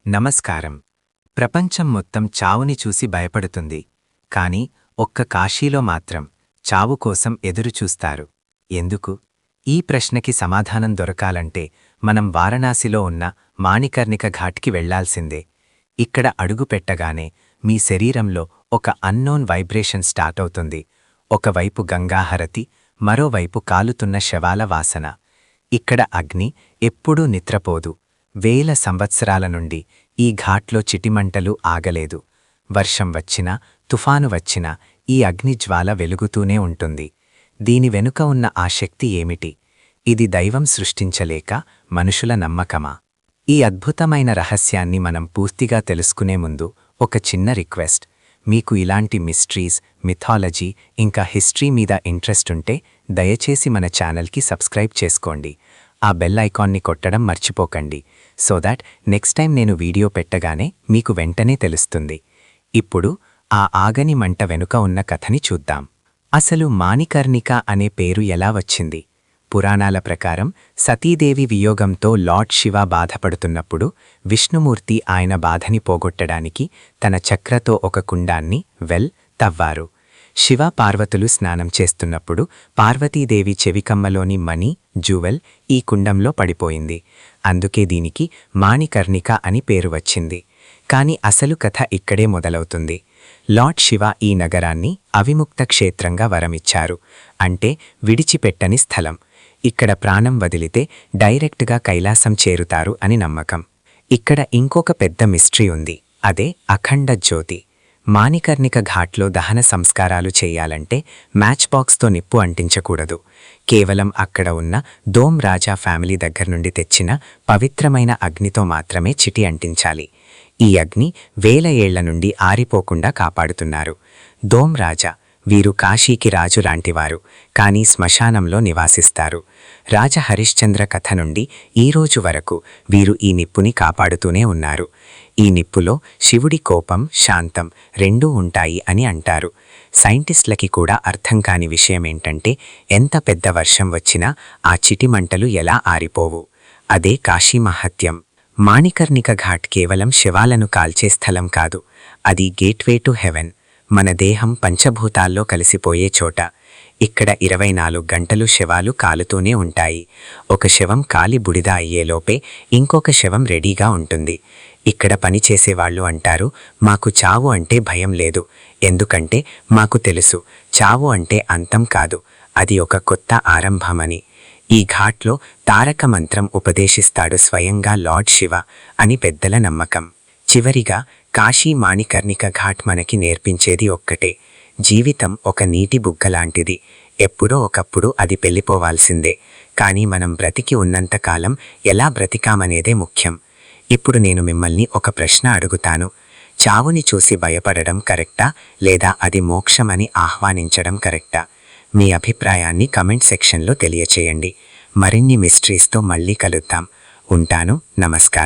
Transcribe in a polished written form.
నమస్కారం. ప్రపంచం మొత్తం చావుని చూసి భయపడుతుంది. కాని ఒక్క కాశీలో మాత్రం చావు కోసం ఎదురుచూస్తారు. ఎందుకు? ఈ ప్రశ్నకి సమాధానం దొరకాలంటే మనం వారణాసిలో ఉన్న మాణికర్ణిక ఘాట్కి వెళ్లాల్సిందే. ఇక్కడ అడుగుపెట్టగానే మీ శరీరంలో ఒక అన్నోన్ వైబ్రేషన్ స్టార్ట్ అవుతుంది. ఒకవైపు గంగాహరతి, మరోవైపు కాలుతున్న శవాల వాసన. ఇక్కడ అగ్ని ఎప్పుడూ నిద్రపోదు. వేల సంవత్సరాల నుండి ఈ ఘాట్లో చిటిమంటలు ఆగలేదు. వర్షం వచ్చినా, తుఫాను వచ్చినా ఈ అగ్నిజ్వాల వెలుగుతూనే ఉంటుంది. దీని వెనుక ఉన్న ఆ శక్తి ఏమిటి? ఇది దైవం సృష్టించలేక మనుషుల నమ్మకమా? ఈ అద్భుతమైన రహస్యాన్ని మనం పూర్తిగా తెలుసుకునే ముందు ఒక చిన్న రిక్వెస్ట్. మీకు ఇలాంటి మిస్టరీస్, మిథాలజీ ఇంకా హిస్టరీ మీద ఇంట్రెస్ట్ ఉంటే దయచేసి మన ఛానల్కి సబ్స్క్రైబ్ చేసుకోండి. ఆ బెల్ ఐకాన్ని కొట్టడం మర్చిపోకండి. సో దాట్ నెక్స్ట్ టైం నేను వీడియో పెట్టగానే మీకు వెంటనే తెలుస్తుంది. ఇప్పుడు ఆ ఆగని మంట వెనుక ఉన్న కథని చూద్దాం. అసలు మాణికర్ణిక అనే పేరు ఎలా వచ్చింది? పురాణాల ప్రకారం సతీదేవి వియోగంతో లార్డ్ శివ బాధపడుతున్నప్పుడు విష్ణుమూర్తి ఆయన బాధని పోగొట్టడానికి తన చక్రతో ఒక కుండాన్ని తవ్వారు. శివ పార్వతులు స్నానం చేస్తున్నప్పుడు పార్వతీదేవి చెవికమ్మలోని మణి, జ్యువెల్ ఈ కుండంలో పడిపోయింది. అందుకే దీనికి మాణికర్ణిక అని పేరు వచ్చింది. కాని అసలు కథ ఇక్కడే మొదలవుతుంది. లార్డ్ శివ ఈ నగరాన్ని అవిముక్త క్షేత్రంగా వరమిచ్చారు. అంటే విడిచిపెట్టని స్థలం. ఇక్కడ ప్రాణం వదిలితే డైరెక్ట్గా కైలాసం చేరుతారు అని నమ్మకం. ఇక్కడ ఇంకొక పెద్ద మిస్టరీ ఉంది. అదే అఖండ జ్యోతి. మాణికర్ణిక ఘాట్లో దహన సంస్కారాలు చేయాలంటే మ్యాచ్ బాక్స్తో నిప్పు అంటించకూడదు. కేవలం అక్కడ ఉన్న దోమ్ రాజా ఫ్యామిలీ దగ్గర నుండి తెచ్చిన పవిత్రమైన అగ్నితో మాత్రమే చిటి అంటించాలి. ఈ అగ్ని వేల ఏళ్ల నుండి ఆరిపోకుండా కాపాడుతున్నారు. దోమ్ రాజా వీరు కాశీకి రాజు లాంటివారు. కానీ శ్మశానంలో నివాసిస్తారు. రాజ హరిశ్చంద్ర కథ నుండి ఈరోజు వరకు వీరు ఈ నిప్పుని కాపాడుతూనే ఉన్నారు. ఈ నిప్పులో శివుడి కోపం, శాంతం రెండూ ఉంటాయి అని అంటారు. సైంటిస్టులకి కూడా అర్థం కాని విషయమేంటంటే ఎంత పెద్ద వర్షం వచ్చినా ఆ చిటిమంటలు ఎలా ఆరిపోవు. అదే కాశీ మహత్యం. మాణికర్ణిక ఘాట్ కేవలం శవాలను కాల్చే స్థలం కాదు. అది గేట్వే టు హెవెన్. మన దేహం పంచభూతాల్లో కలిసిపోయే చోట. ఇక్కడ 24 గంటలు శవాలు కాలుతూనే ఉంటాయి. ఒక శవం కాలి బుడిద అయ్యేలోపే ఇంకొక శవం రెడీగా ఉంటుంది. ఇక్కడ పనిచేసేవాళ్లు అంటారు, మాకు చావు అంటే భయం లేదు. ఎందుకంటే మాకు తెలుసు, చావు అంటే అంతం కాదు, అది ఒక కొత్త ఆరంభమని. ఈ ఘాట్లో తారక మంత్రం ఉపదేశిస్తాడు స్వయంగా లార్డ్ శివ అని పెద్దల నమ్మకం. చివరిగా కాశీ మాణికర్ణిక ఘాట్ మనకి నేర్పించేది ఒక్కటే. జీవితం ఒక నీటి బుగ్గలాంటిది. ఎప్పుడో ఒకప్పుడు అది పెళ్లిపోవాల్సిందే. కానీ మనం బ్రతికి ఉన్నంతకాలం ఎలా బ్రతికామనేదే ముఖ్యం. ఇప్పుడు నేను మిమ్మల్ని ఒక ప్రశ్న అడుగుతాను. చావుని చూసి భయపడడం కరెక్టా, లేదా అది మోక్షమని ఆహ్వానించడం కరెక్టా? మీ అభిప్రాయాన్ని కమెంట్ సెక్షన్లో తెలియచేయండి. మరిన్ని మిస్టరీస్తో మళ్ళీ కలుద్దాం. ఉంటాను. నమస్కారం.